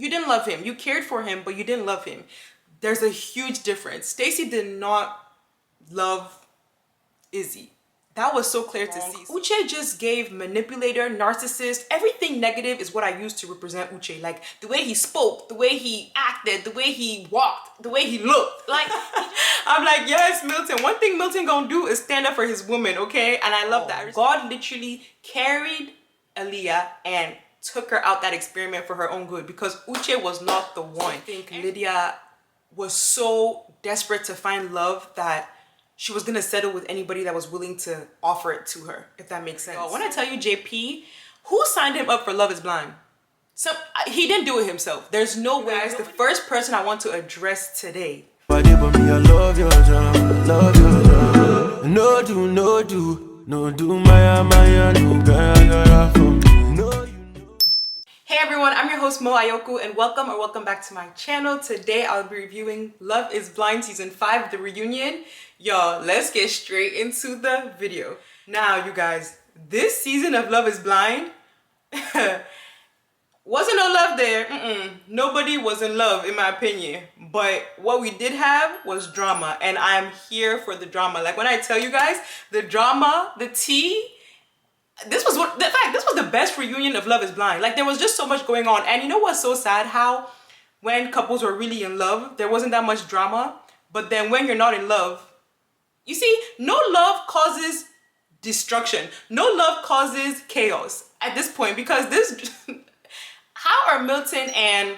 you didn't love him. You cared for him, but you didn't love him. There's a huge difference. Stacey did not love Izzy. That was so clear to see. Uche just gave manipulator, narcissist, everything negative is what I use to represent Uche. Like the way he spoke, the way he acted, the way he walked, the way he looked. Like, I'm like, yes, Milton. One thing Milton gonna do is stand up for his woman, okay? And I love that. God literally carried Aaliyah and took her out that experiment for her own good because Uche was not the one. I think Lydia was so desperate to find love that she was gonna settle with anybody that was willing to offer it to her, if that makes sense. When I tell you JP, who signed him up for Love is Blind? He didn't do it himself. There's no way. Guys, the first person I want to address today. Hey everyone, I'm your host Mo Ayoku and welcome back to my channel. Today I'll be reviewing Love is Blind Season 5, The Reunion. Y'all, let's get straight into the video. Now, you guys, this season of Love is Blind, wasn't no love there. Nobody was in love, in my opinion. But what we did have was drama, and I'm here for the drama. Like when I tell you guys, the drama, the tea, this was the best reunion of Love is Blind. Like there was just so much going on. And you know what's so sad? How when couples were really in love, there wasn't that much drama. But then when you're not in love, you see, no love causes destruction. No love causes chaos at this point because this... How are Milton and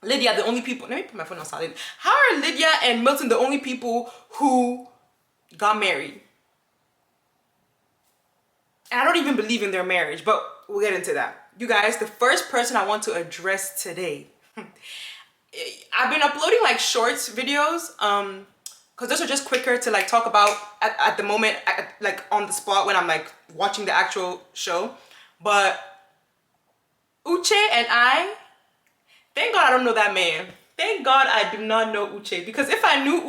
Lydia the only people... Let me put my phone on silent. How are Lydia and Milton the only people who got married? And I don't even believe in their marriage, but we'll get into that. You guys, the first person I want to address today... I've been uploading like shorts videos, because those are just quicker to like talk about at the moment, like on the spot when I'm like watching the actual show. But Uche and thank God I don't know that man. Thank God I do not know Uche, because if I knew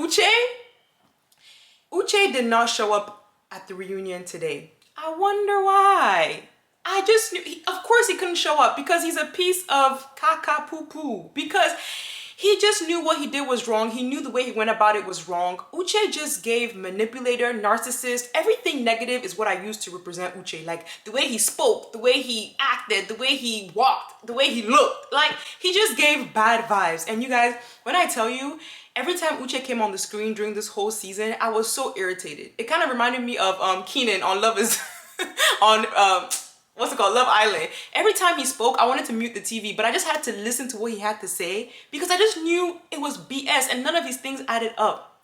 Uche did not show up at the reunion today. I wonder why. I just knew, of course he couldn't show up because he's a piece of caca poo poo, because he just knew what he did was wrong. He knew the way he went about it was wrong. Uche just gave manipulator, narcissist, everything negative is what I use to represent Uche. Like the way he spoke, the way he acted, the way he walked, the way he looked. Like he just gave bad vibes. And you guys, when I tell you, every time Uche came on the screen during this whole season, I was so irritated. It kind of reminded me of Keenan on Love is... on... what's it called? Love Island. Every time he spoke, I wanted to mute the TV, but I just had to listen to what he had to say because I just knew it was BS and none of these things added up.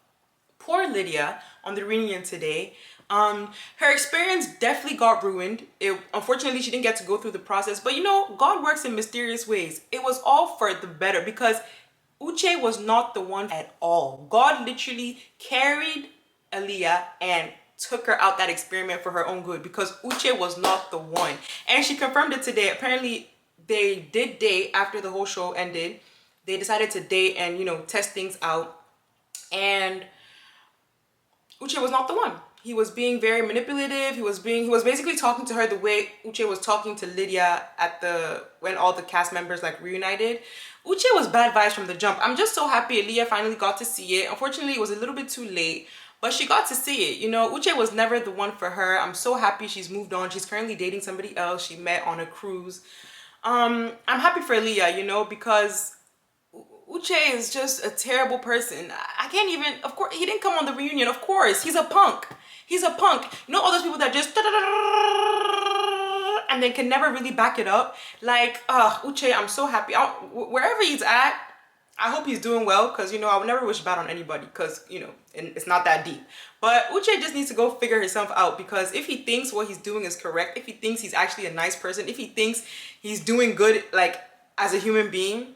Poor Lydia on the reunion today. Her experience definitely got ruined. Unfortunately, she didn't get to go through the process, but you know, God works in mysterious ways. It was all for the better because Uche was not the one at all. God literally carried Aaliyah and took her out that experiment for her own good because Uche was not the one. And she confirmed it today. Apparently they did date after the whole show ended. They decided to date and, you know, test things out. And Uche was not the one. He was being very manipulative. He was basically talking to her the way Uche was talking to Lydia when all the cast members like reunited. Uche was bad vibes from the jump. I'm just so happy Aaliyah finally got to see it. Unfortunately, it was a little bit too late. But she got to see it. You know, Uche was never the one for her. I'm so happy she's moved on. She's currently dating somebody else she met on a cruise. I'm happy for Aaliyah, you know, because Uche is just a terrible person. I can't even, of course, he didn't come on the reunion. Of course, he's a punk. He's a punk. You know all those people that just and then can never really back it up? Like, Uche, I'm so happy. Wherever he's at, I hope he's doing well because, you know, I would never wish bad on anybody because, you know, and it's not that deep. But Uche just needs to go figure himself out because if he thinks what he's doing is correct, if he thinks he's actually a nice person, if he thinks he's doing good, like, as a human being,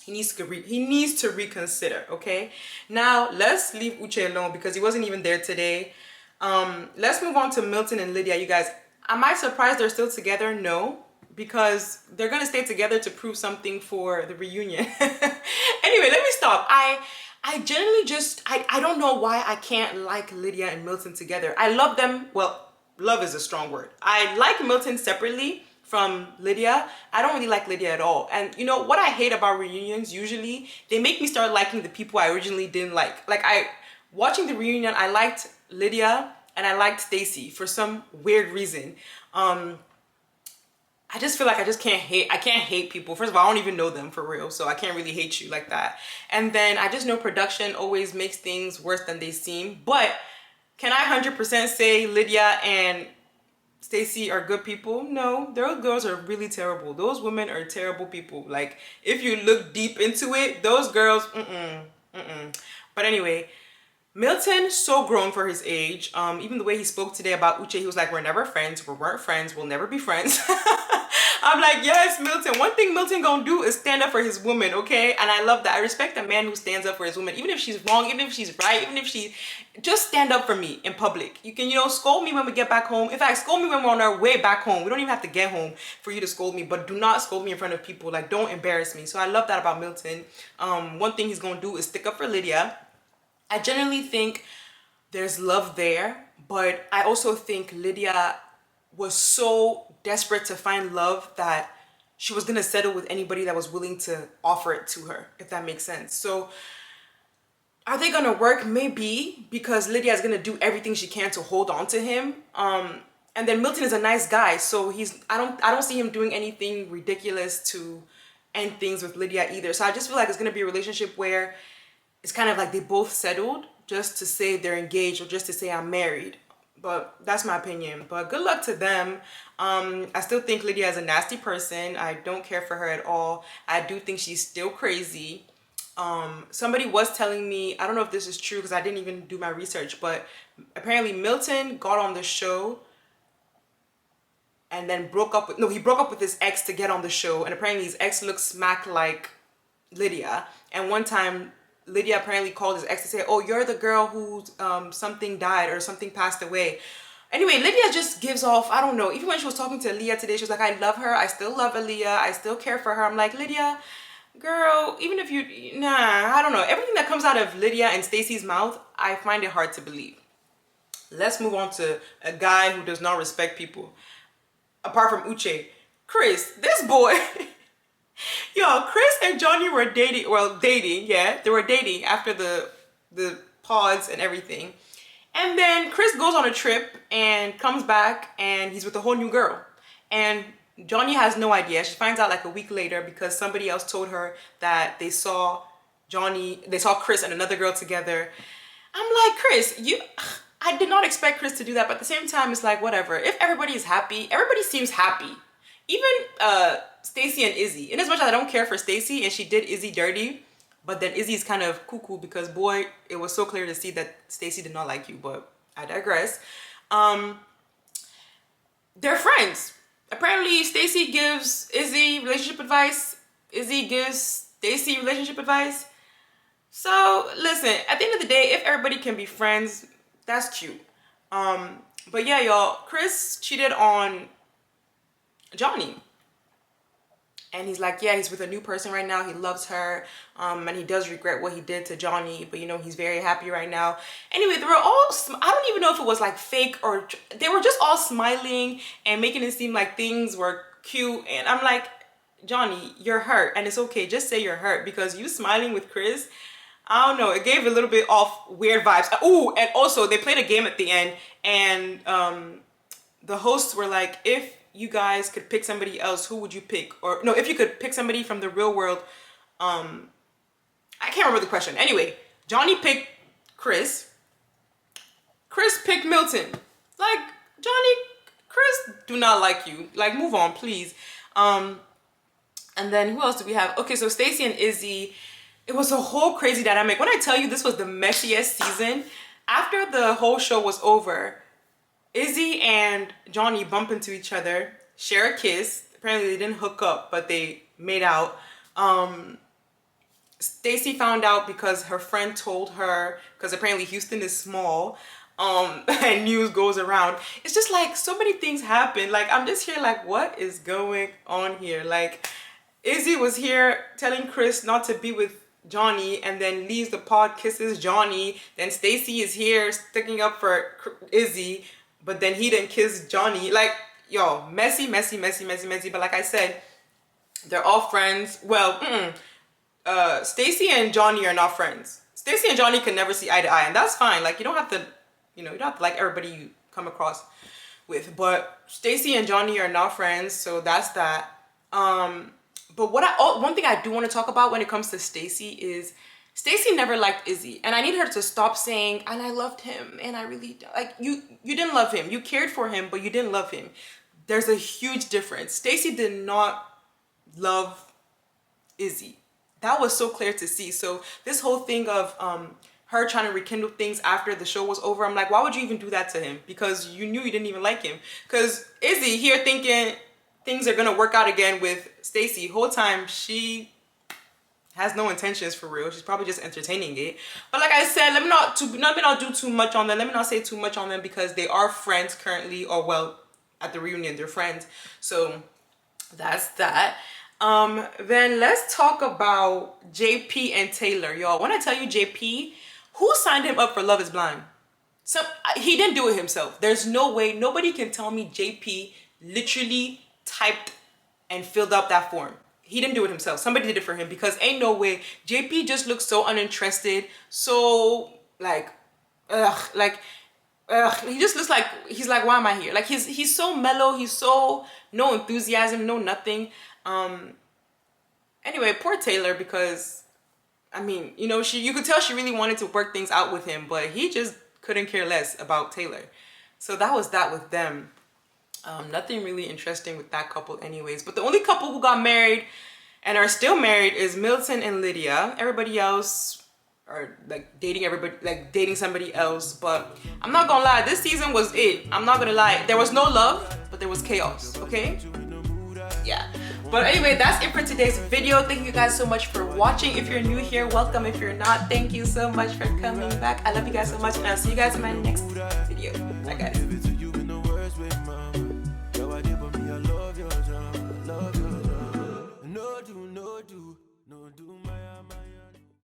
he needs to reconsider, okay? Now, let's leave Uche alone because he wasn't even there today. Let's move on to Milton and Lydia, you guys. Am I surprised they're still together? No. Because they're gonna stay together to prove something for the reunion. Anyway, let me stop. I genuinely just, I don't know why I can't like Lydia and Milton together. I love them. Well, love is a strong word. I like Milton separately from Lydia. I don't really like Lydia at all. And you know what I hate about reunions, usually they make me start liking the people I originally didn't like. Like watching the reunion, I liked Lydia and I liked Stacy for some weird reason. I just feel like I can't hate people. First of all, I don't even know them for real, so I can't really hate you like that. And then I just know production always makes things worse than they seem. But can I 100% say Lydia and Stacy are good people? No, those girls are really terrible. Those women are terrible people. Like, if you look deep into it, those girls, But anyway, Milton, so grown for his age. Even the way he spoke today about Uche, he was like, we're never friends, we weren't friends, we'll never be friends. I'm like, yes, Milton. One thing Milton gonna do is stand up for his woman, okay? And I love that. I respect a man who stands up for his woman, even if she's wrong, even if she's right, even if she, just stand up for me in public. You can, scold me when we get back home. In fact, scold me when we're on our way back home. We don't even have to get home for you to scold me, but do not scold me in front of people. Like, don't embarrass me. So I love that about Milton. One thing he's gonna do is stick up for Lydia. I generally think there's love there, but I also think Lydia was so desperate to find love that she was gonna settle with anybody that was willing to offer it to her, if that makes sense. So are they gonna work? Maybe, because Lydia is gonna do everything she can to hold on to him. And then Milton is a nice guy, so I don't see him doing anything ridiculous to end things with Lydia either. So I just feel like it's gonna be a relationship where it's kind of like they both settled just to say they're engaged or just to say I'm married. But that's my opinion. But good luck to them. I still think Lydia is a nasty person. I don't care for her at all. I do think she's still crazy. Somebody was telling me, I don't know if this is true because I didn't even do my research, but apparently Milton got on the show and then he broke up with his ex to get on the show. And apparently his ex looks smack like Lydia. And one time Lydia apparently called his ex to say, oh, you're the girl who something died or something passed away. Anyway, Lydia just gives off, I don't know, even when she was talking to Aaliyah today, she was like, I love her, I still love Aaliyah, I still care for her. I'm like, Lydia, girl, even if I don't know. Everything that comes out of Lydia and Stacy's mouth, I find it hard to believe. Let's move on to a guy who does not respect people. Apart from Uche. Chris, this boy... Yo, Chris and Johnny were dating, yeah. They were dating after the pause and everything. And then Chris goes on a trip and comes back and he's with a whole new girl. And Johnny has no idea. She finds out like a week later because somebody else told her that they saw Chris and another girl together. I'm like, Chris, I did not expect Chris to do that, but at the same time, it's like, whatever. If everybody is happy, everybody seems happy. Even Stacy and Izzy. In as much as I don't care for Stacy and she did Izzy dirty, but then Izzy's kind of cuckoo because boy, it was so clear to see that Stacy did not like you, but I digress. They're friends. Apparently Stacy gives Izzy relationship advice. Izzy gives Stacy relationship advice. So listen, at the end of the day, if everybody can be friends, that's cute. But yeah, y'all, Chris cheated on Johnny. And he's like, yeah, he's with a new person right now. He loves her. And he does regret what he did to Johnny. But, he's very happy right now. Anyway, they were all, I don't even know if it was like fake or they were just all smiling and making it seem like things were cute. And I'm like, Johnny, you're hurt. And it's okay. Just say you're hurt because you smiling with Chris, I don't know. It gave a little bit off weird vibes. Ooh, and also they played a game at the end. And the hosts were like, if you guys could pick somebody else, who would you pick? Or no, if you could pick somebody from the real world, I can't remember the question. Anyway, Johnny picked Chris. Chris picked Milton. Like, Johnny, Chris do not like you. Like, move on, please. And then who else do we have? Okay, so Stacy and Izzy, it was a whole crazy dynamic. When I tell you this was the messiest season, after the whole show was over, Izzy and Johnny bump into each other, share a kiss. Apparently they didn't hook up, but they made out. Stacy found out because her friend told her, because apparently Houston is small, and news goes around. It's just like so many things happen. Like, I'm just here like, what is going on here? Like, Izzy was here telling Chris not to be with Johnny and then leaves the pod, kisses Johnny. Then Stacy is here sticking up for Izzy, but then he didn't kiss Johnny. Like, yo, messy, messy, messy, messy, messy. But like I said, they're all friends. Well, Stacy and Johnny are not friends. Stacy and Johnny can never see eye to eye, and that's fine. Like, you don't have to, you don't have to like everybody you come across with. But Stacy and Johnny are not friends, so that's that. But one thing I do want to talk about when it comes to Stacy is Stacy never liked Izzy, and I need her to stop saying, and I loved him, and I really, like, you didn't love him. You cared for him, but you didn't love him. There's a huge difference. Stacy did not love Izzy. That was so clear to see. So this whole thing of her trying to rekindle things after the show was over, I'm like, why would you even do that to him? Because you knew you didn't even like him. Because Izzy here thinking things are gonna work out again with Stacy. Whole time she has no intentions for real. She's probably just entertaining it. But like I said, let me not do too much on them. Let me not say too much on them because they are friends currently, or well, at the reunion they're friends. So that's that. Then let's talk about JP and Taylor. Y'all, when I tell you JP, who signed him up for Love is Blind? So he didn't do it himself. There's no way, nobody can tell me JP literally typed and filled up that form. He didn't do it himself. Somebody did it for him, because ain't no way. JP just looks so uninterested, so like, he just looks like, he's like, why am I here? Like, he's so mellow, he's so no enthusiasm, no nothing. Anyway, poor Taylor, because I mean, you know, you could tell she really wanted to work things out with him, but he just couldn't care less about Taylor. So that was that with them. Nothing really interesting with that couple anyways. But the only couple who got married and are still married is Milton and Lydia. Everybody else are like dating dating somebody else. But I'm not gonna lie, this season was it. I'm not gonna lie. There was no love, but there was chaos, okay? Yeah. But anyway, that's it for today's video. Thank you guys so much for watching. If you're new here, welcome. If you're not, thank you so much for coming back. I love you guys so much, and I'll see you guys in my next video. Bye guys.